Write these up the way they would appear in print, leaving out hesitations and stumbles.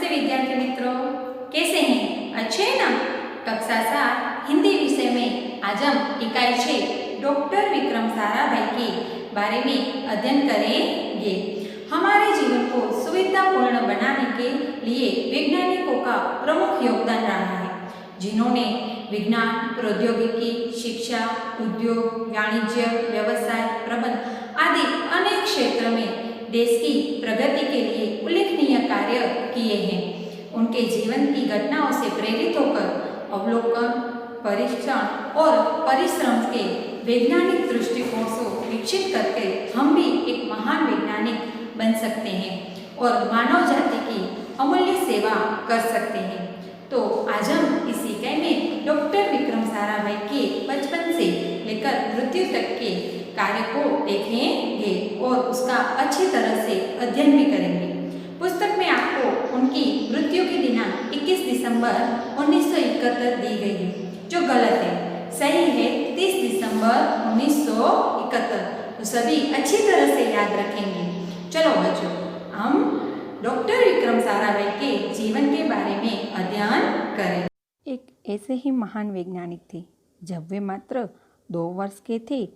नमस्ते विद्यार्थी मित्रों, कैसे हैं? अच्छे हैं ना? कक्षा 7 हिंदी विषय में आज हम इकाई 6 डॉक्टर विक्रम साराभाई के बारे में अध्ययन करेंगे। हमारे जीवन को सुविधापूर्ण बनाने के लिए वैज्ञानिकों का प्रमुख योगदान रहा है, जिन्होंने विज्ञान, प्रौद्योगिकी, शिक्षा, उद्योग, वाणिज्य, व्यवसाय, प्रबंधन आदि अनेक क्षेत्र में देश की प्रगति के लिए उल्लेखनीय कार्य किए हैं। उनके जीवन की घटनाओं से प्रेरित होकर अवलोकन, परीक्षण और परिश्रम के वैज्ञानिक दृष्टिकोण को विकसित करके हम भी एक महान वैज्ञानिक बन सकते हैं और मानव जाति की अमूल्य सेवा कर सकते हैं। तो आज हम इस इकाई में डॉक्टर विक्रम साराभाई के बचपन से लेकर मृत्यु तक के कार्य को देखेंगे और उसका अच्छी तरह से अध्ययन भी करेंगे। पुस्तक में आपको उनकी मृत्यु की दिनांक 21 दिसंबर 1971 दी गई है, जो गलत है। सही है 30 दिसंबर 1971। तो सभी अच्छी तरह से याद रखेंगे। चलो बच्चों, हम डॉक्टर विक्रम साराभाई के जीवन के बारे में अध्ययन करें। एक ऐसे ही महान वैज्ञानिक थे। जब वे मात्र 2 वर्ष के थे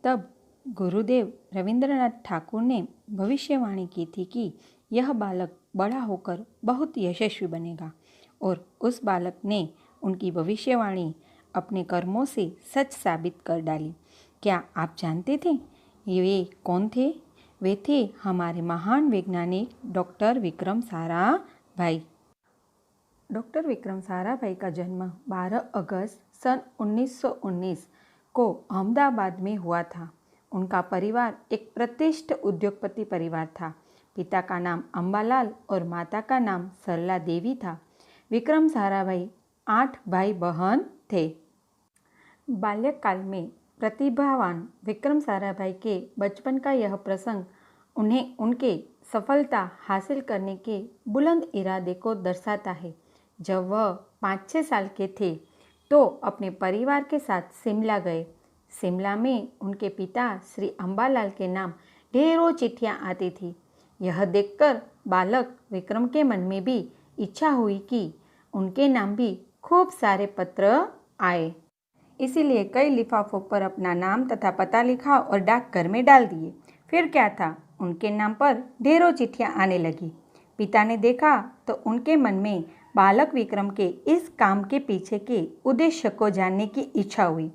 तब गुरुदेव रविंद्रनाथ ठाकुर ने भविष्यवाणी की थी कि यह बालक बड़ा होकर बहुत यशस्वी बनेगा, और उस बालक ने उनकी भविष्यवाणी अपने कर्मों से सच साबित कर डाली। क्या आप जानते थे वे कौन थे? वे थे हमारे महान वैज्ञानिक डॉक्टर विक्रम साराभाई। डॉक्टर विक्रम साराभाई का जन्म 12 अगस्त सन 1919 को अहमदाबाद में हुआ था। उनका परिवार एक प्रतिष्ठित उद्योगपति परिवार था। पिता का नाम अंबालाल और माता का नाम सरला देवी था। विक्रम साराभाई 8 भाई बहन थे। बाल्यकाल में प्रतिभावान विक्रम साराभाई के बचपन का यह प्रसंग उन्हें उनके सफलता हासिल करने के बुलंद इरादे को दर्शाता है। जब वह 5-6 साल के थे तो अपने परिवार के साथ शिमला गए। शिमला में उनके पिता श्री अंबालाल के नाम ढेरों चिट्ठियाँ आती थी। यह देखकर बालक विक्रम के मन में भी इच्छा हुई कि उनके नाम भी खूब सारे पत्र आए। इसीलिए कई लिफाफों पर अपना नाम तथा पता लिखा और डाकघर में डाल दिए। फिर क्या था, उनके नाम पर ढेरों चिट्ठियाँ आने लगी। पिता ने देखा तो उनके मन में बालक विक्रम के इस काम के पीछे के उद्देश्य को जानने की इच्छा हुई।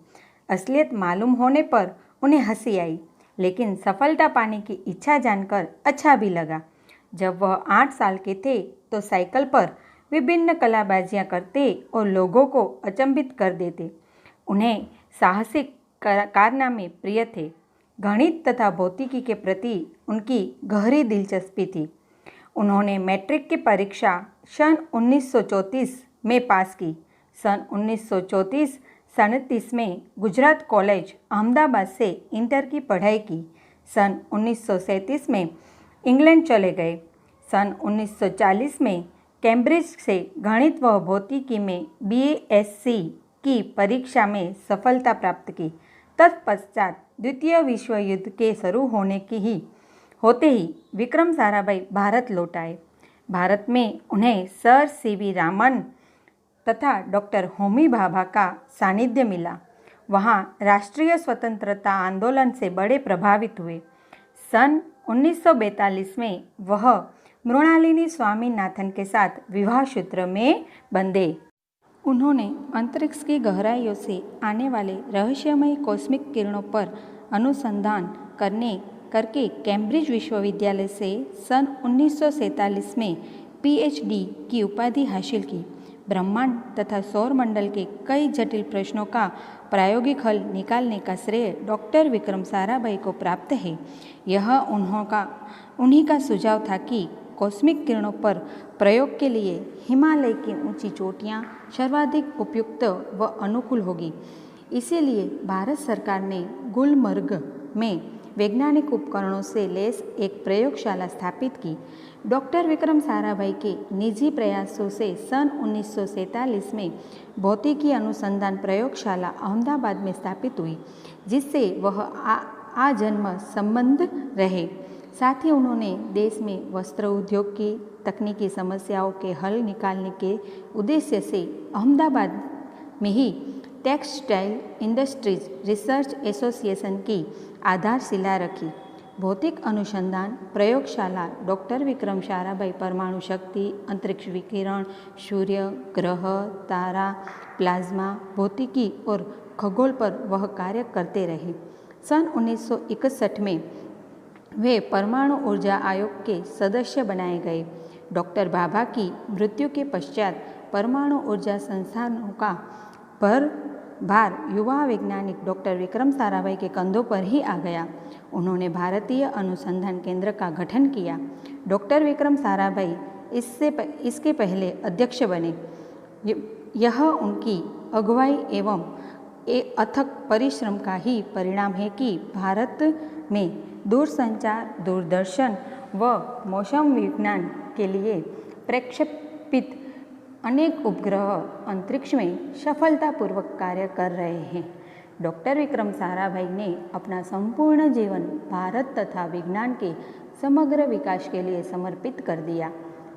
असलियत मालूम होने पर उन्हें हंसी आई, लेकिन सफलता पाने की इच्छा जानकर अच्छा भी लगा। जब वह 8 साल के थे तो साइकिल पर विभिन्न कलाबाजियां करते और लोगों को अचंभित कर देते। उन्हें साहसिक कारनामे प्रिय थे। गणित तथा भौतिकी के प्रति उनकी गहरी दिलचस्पी थी। उन्होंने मैट्रिक की परीक्षा सन 1934 में पास की। सन 1934-37 में गुजरात कॉलेज अहमदाबाद से इंटर की पढ़ाई की। सन 1937 में इंग्लैंड चले गए। सन 1940 में कैम्ब्रिज से गणित व भौतिकी में BSc की परीक्षा में सफलता प्राप्त की। तत्पश्चात द्वितीय विश्व युद्ध के शुरू होते ही विक्रम साराभाई भारत लौट आए। भारत में उन्हें सर CV रामन तथा डॉक्टर होमी भाभा का सानिध्य मिला। वहाँ राष्ट्रीय स्वतंत्रता आंदोलन से बड़े प्रभावित हुए। सन 1942 में वह मृणालिनी स्वामीनाथन के साथ विवाह सूत्र में बंधे। उन्होंने अंतरिक्ष की गहराइयों से आने वाले रहस्यमय कॉस्मिक किरणों पर अनुसंधान करके कैम्ब्रिज विश्वविद्यालय से सन 1947 में PhD की उपाधि हासिल की। ब्रह्मांड तथा सौरमंडल के कई जटिल प्रश्नों का प्रायोगिक हल निकालने का श्रेय डॉक्टर विक्रम साराभाई को प्राप्त है। यह उन्हीं का सुझाव था कि कॉस्मिक किरणों पर प्रयोग के लिए हिमालय की ऊंची चोटियां सर्वाधिक उपयुक्त व अनुकूल होगी। इसीलिए भारत सरकार ने गुलमर्ग में वैज्ञानिक उपकरणों से लैस एक प्रयोगशाला स्थापित की। डॉक्टर विक्रम साराभाई के निजी प्रयासों से सन 1947 में भौतिकी अनुसंधान प्रयोगशाला अहमदाबाद में स्थापित हुई, जिससे वह आजन्म संबंध रहे। साथ ही उन्होंने देश में वस्त्र उद्योग की तकनीकी समस्याओं के हल निकालने के उद्देश्य से अहमदाबाद में ही टेक्सटाइल इंडस्ट्रीज रिसर्च एसोसिएशन की आधारशिला रखी। भौतिक अनुसंधान प्रयोगशाला डॉक्टर विक्रम साराभाई परमाणु शक्ति, अंतरिक्ष विकिरण, सूर्य, ग्रह, तारा, प्लाज्मा, भौतिकी और खगोल पर वह कार्य करते रहे। सन 1961 में वे परमाणु ऊर्जा आयोग के सदस्य बनाए गए। डॉक्टर भाभा की मृत्यु के पश्चात परमाणु ऊर्जा संस्थानों का भार युवा वैज्ञानिक डॉक्टर विक्रम साराभाई के कंधों पर ही आ गया। उन्होंने भारतीय अनुसंधान केंद्र का गठन किया। डॉक्टर विक्रम साराभाई इसके पहले अध्यक्ष बने। यह उनकी अगुवाई एवं अथक परिश्रम का ही परिणाम है कि भारत में दूरसंचार, दूरदर्शन व मौसम विज्ञान के लिए प्रक्षेपित अनेक उपग्रह अंतरिक्ष में सफलतापूर्वक कार्य कर रहे हैं। डॉक्टर विक्रम साराभाई ने अपना संपूर्ण जीवन भारत तथा विज्ञान के समग्र विकास के लिए समर्पित कर दिया।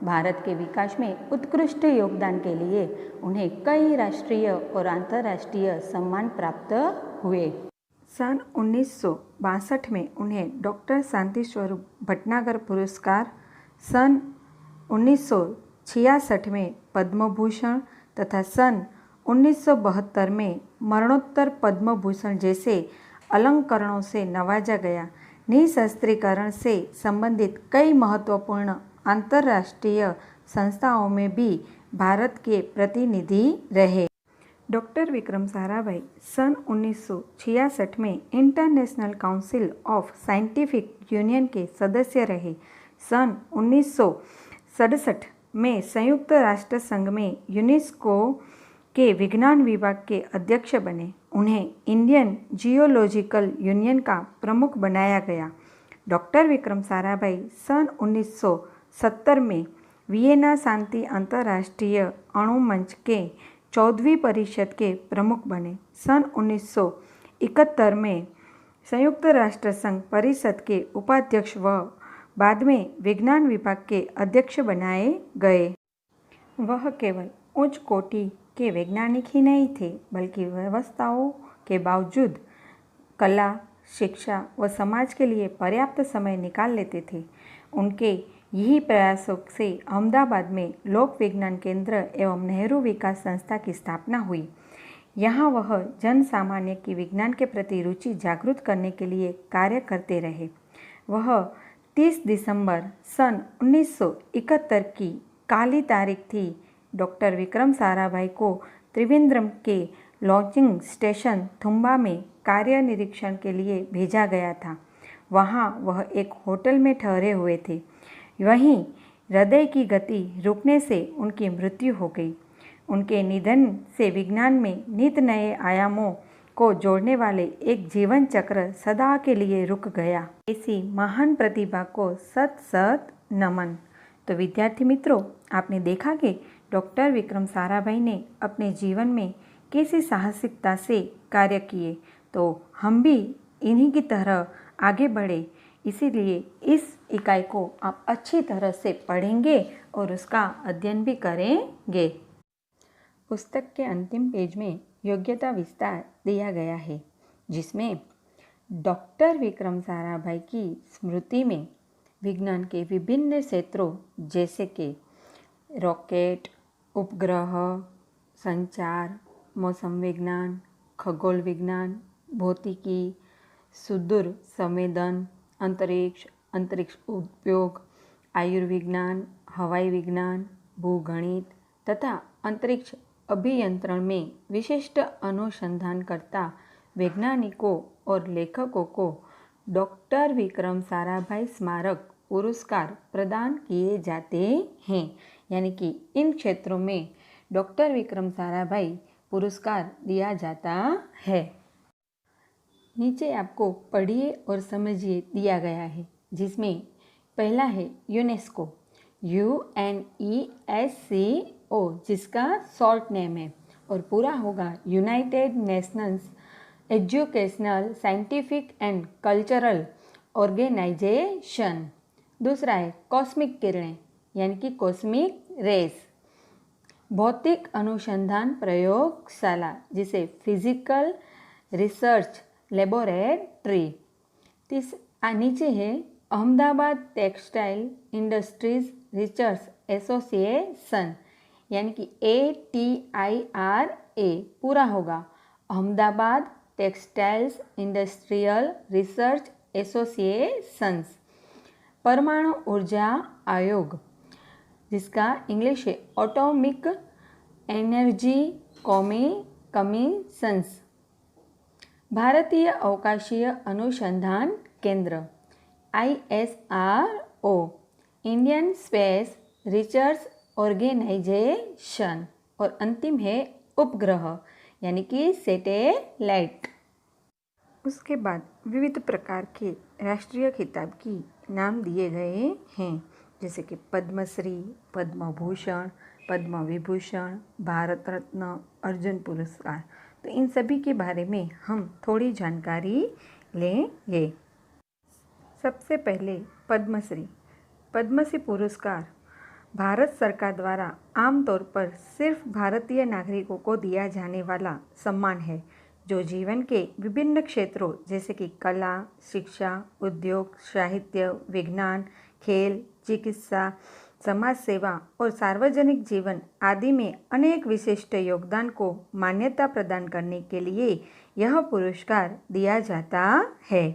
भारत के विकास में उत्कृष्ट योगदान के लिए उन्हें कई राष्ट्रीय और अंतर्राष्ट्रीय सम्मान प्राप्त हुए। सन 1962 में उन्हें डॉक्टर शांति स्वरूप भटनागर पुरस्कार, सन 1966 में पद्म भूषण तथा सन 1972 में मरणोत्तर पद्म भूषण जैसे अलंकरणों से नवाजा गया। निशस्त्रीकरण से संबंधित कई महत्वपूर्ण अंतर्राष्ट्रीय संस्थाओं में भी भारत के प्रतिनिधि रहे। डॉक्टर विक्रम साराभाई सन 1966 में international council of scientific union के सदस्य रहे। सन 1967 में संयुक्त राष्ट्र संघ में यूनेस्को के विज्ञान विभाग के अध्यक्ष बने। उन्हें इंडियन जियोलॉजिकल यूनियन का प्रमुख बनाया गया। डॉक्टर विक्रम साराभाई सन 1970 में वियना शांति अंतर्राष्ट्रीय अणु मंच के 14वीं परिषद के प्रमुख बने। सन 1971 में संयुक्त राष्ट्र संघ परिषद के उपाध्यक्ष व बाद में विज्ञान विभाग के अध्यक्ष बनाए गए। वह केवल उच्च कोटि के वैज्ञानिक ही नहीं थे, बल्कि व्यवस्थाओं के बावजूद कला, शिक्षा व समाज के लिए पर्याप्त समय निकाल लेते थे। उनके यही प्रयासों से अहमदाबाद में लोक विज्ञान केंद्र एवं नेहरू विकास संस्था की स्थापना हुई। यहाँ वह जन सामान्य की विज्ञान के प्रति रुचि जागृत करने के लिए कार्य करते रहे। वह 30 दिसंबर सन 1971 की काली तारीख थी। डॉक्टर विक्रम साराभाई को त्रिवेंद्रम के लॉन्चिंग स्टेशन थुम्बा में कार्य निरीक्षण के लिए भेजा गया था। वहाँ वह एक होटल में ठहरे हुए थे। वहीं हृदय की गति रुकने से उनकी मृत्यु हो गई। उनके निधन से विज्ञान में नित नए आयामों को जोड़ने वाले एक जीवन चक्र सदा के लिए रुक गया। ऐसी महान प्रतिभा को सत सत नमन। तो विद्यार्थी मित्रों, आपने देखा कि डॉक्टर विक्रम साराभाई ने अपने जीवन में कैसे साहसिकता से कार्य किए, तो हम भी इन्हीं की तरह आगे बढ़े। इसीलिए इस इकाई को आप अच्छी तरह से पढ़ेंगे और उसका अध्ययन भी करेंगे। पुस्तक के अंतिम पेज में योग्यता विस्तार दिया गया है, जिसमें डॉक्टर विक्रम साराभाई की स्मृति में विज्ञान के विभिन्न क्षेत्रों जैसे कि रॉकेट, उपग्रह, संचार, मौसम विज्ञान, खगोल विज्ञान, भौतिकी, सुदूर संवेदन, अंतरिक्ष उपयोग, आयुर्विज्ञान, हवाई विज्ञान, भूगणित तथा अंतरिक्ष अभियंत्रण में विशिष्ट अनुसंधानकर्ता वैज्ञानिकों और लेखकों को डॉक्टर विक्रम साराभाई स्मारक पुरस्कार प्रदान किए जाते हैं। यानी कि इन क्षेत्रों में डॉक्टर विक्रम साराभाई पुरस्कार दिया जाता है। नीचे आपको पढ़िए और समझिए दिया गया है, जिसमें पहला है यूनेस्को, UNESCO, जिसका शॉर्ट नेम है, और पूरा होगा United Nations educational, scientific and cultural organisation. दूसरा है कॉस्मिक किरणें यानी कि कॉस्मिक रेस। भौतिक अनुसंधान प्रयोगशाला जिसे फिजिकल रिसर्च लेबोरेटरी। नीचे है Ahmedabad textile industries research association यानी कि ATIRA पूरा होगा Ahmedabad textiles industrial research associations. परमाणु ऊर्जा आयोग जिसका इंग्लिश है एटॉमिक एनर्जी कमीशंस। भारतीय अवकाशीय अनुसंधान केंद्र ISRO। Indian Space Research Organisation. और अंतिम है उपग्रह यानी कि सैटेलाइट। उसके बाद विविध प्रकार के राष्ट्रीय खिताब की नाम दिए गए हैं जैसे कि पद्मश्री, पद्म भूषण, पद्म विभूषण, भारत रत्न, अर्जुन पुरस्कार। तो इन सभी के बारे में हम थोड़ी जानकारी लेंगे। सबसे पहले पद्मश्री। पद्मश्री पुरस्कार भारत सरकार द्वारा आमतौर पर सिर्फ भारतीय नागरिकों को दिया जाने वाला सम्मान है जो जीवन के विभिन्न क्षेत्रों जैसे कि कला, शिक्षा, उद्योग, साहित्य, विज्ञान, खेल, चिकित्सा, समाज सेवा और सार्वजनिक जीवन आदि में अनेक विशिष्ट योगदान को मान्यता प्रदान करने के लिए यह पुरस्कार दिया जाता है।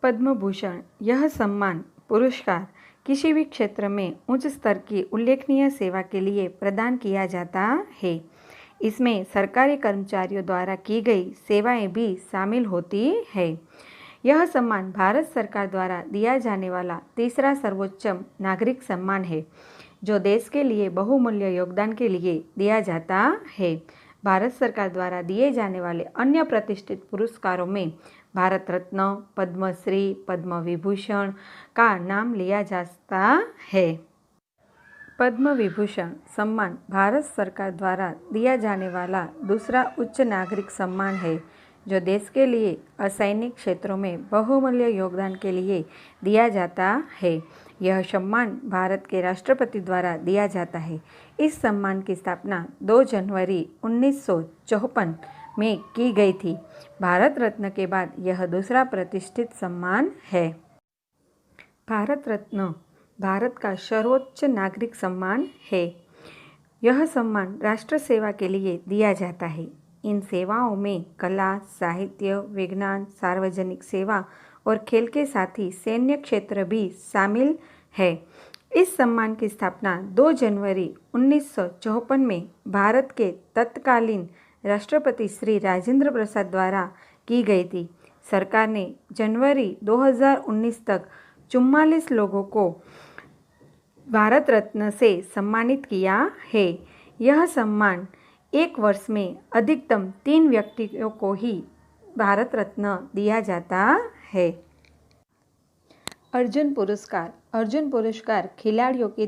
पद्म भूषण यह सम्मान पुरस्कार किसी भी क्षेत्र में उच्च स्तर की उल्लेखनीय सेवा के लिए प्रदान किया जाता है। इसमें सरकारी कर्मचारियों द्वारा की गई सेवाएं भी शामिल होती है। यह सम्मान भारत सरकार द्वारा दिया जाने वाला तीसरा सर्वोच्च नागरिक सम्मान है जो देश के लिए बहुमूल्य योगदान के लिए दिया जाता है। भारत सरकार द्वारा दिए जाने वाले अन्य प्रतिष्ठित पुरस्कारों में भारत रत्न, पद्मश्री, पद्म विभूषण का नाम लिया जाता है। पद्म विभूषण सम्मान भारत सरकार द्वारा दिया जाने वाला दूसरा उच्च नागरिक सम्मान है जो देश के लिए असैनिक क्षेत्रों में बहुमूल्य योगदान के लिए दिया जाता है। यह सम्मान भारत के राष्ट्रपति द्वारा दिया जाता है। इस सम्मान की स्थापना 2 जनवरी 1954 में की गई थी। भारत रत्न के बाद यह दूसरा प्रतिष्ठित सम्मान है। भारत रत्न भारत का सर्वोच्च नागरिक सम्मान है। यह सम्मान राष्ट्र सेवा के लिए दिया जाता है। इन सेवाओं में कला, साहित्य, विज्ञान, सार्वजनिक सेवा और खेल के साथ ही सैन्य क्षेत्र भी शामिल है। इस सम्मान की स्थापना 2 जनवरी 1954 में भारत के तत्कालीन राष्ट्रपति श्री राजेंद्र प्रसाद द्वारा की गई थी। सरकार ने जनवरी 2019 तक 44 लोगों को भारत रत्न से सम्मानित किया है। यह सम्मान एक वर्ष में अधिकतम 3 व्यक्तियों को ही भारत रत्न दिया जाता है। अर्जुन पुरस्कार। अर्जुन पुरस्कार खिलाड़ियों के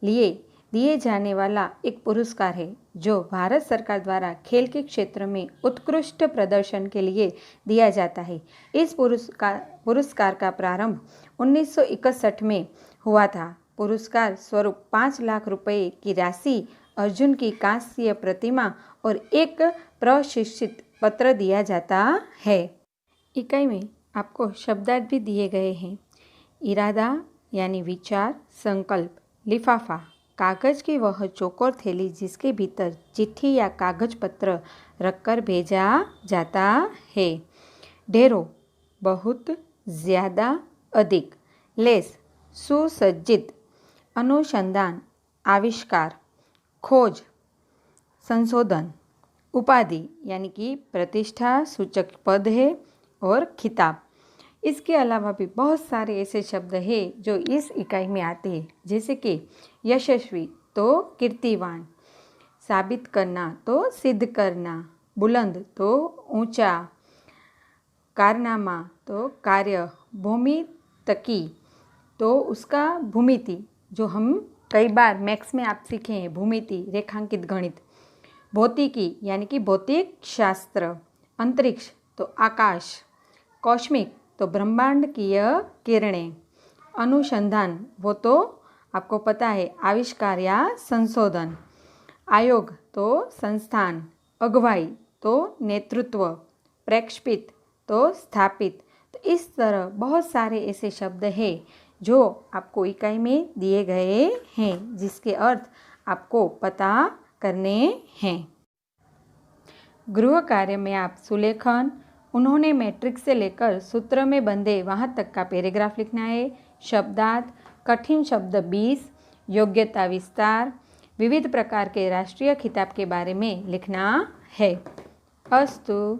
लिए दिए जाने वाला एक पुरस्कार है जो भारत सरकार द्वारा खेल के क्षेत्र में उत्कृष्ट प्रदर्शन के लिए दिया जाता है। इस पुरस्कार का प्रारंभ 1961 में हुआ था। पुरस्कार स्वरूप 5 लाख रुपए की राशि, अर्जुन की कांस्य प्रतिमा और एक प्रशिक्षित पत्र दिया जाता है। इकाई में आपको शब्दार्थ भी दिए गए हैं। इरादा यानी विचार, संकल्प। लिफाफा कागज की वह चौकोर थैली जिसके भीतर चिट्ठी या कागज पत्र रखकर भेजा जाता है। ढेरों बहुत, ज़्यादा, अधिक। लेस सुसज्जित। अनुसंधान आविष्कार, खोज, संशोधन। उपाधि यानी कि प्रतिष्ठा सूचक पद है और खिताब। इसके अलावा भी बहुत सारे ऐसे शब्द हैं जो इस इकाई में आते हैं जैसे कि यशस्वी तो कीर्तिवान, साबित करना तो सिद्ध करना, बुलंद तो ऊंचा, कारनामा तो कार्य, भूमितकी तो उसका भूमिति जो हम कई बार मैथ्स में आप सीखे हैं, भूमिति रेखांकित गणित। भौतिकी यानी कि भौतिक शास्त्र। अंतरिक्ष तो आकाश। कॉस्मिक तो ब्रह्मांडकीय किरणें। अनुसंधान वो तो आपको पता है आविष्कार या संशोधन। आयोग तो संस्थान। अगुवाई तो नेतृत्व। प्रेक्षपित तो स्थापित। तो इस तरह बहुत सारे ऐसे शब्द हैं जो आपको इकाई में दिए गए हैं जिसके अर्थ आपको पता करने हैं। गृह कार्य में आप सुलेखन, उन्होंने मैट्रिक्स से लेकर सूत्र में बंधे वहाँ तक का पैराग्राफ लिखना है। शब्दार्थ, कठिन शब्द 20, योग्यता विस्तार, विविध प्रकार के राष्ट्रीय खिताब के बारे में लिखना है। अस्तु।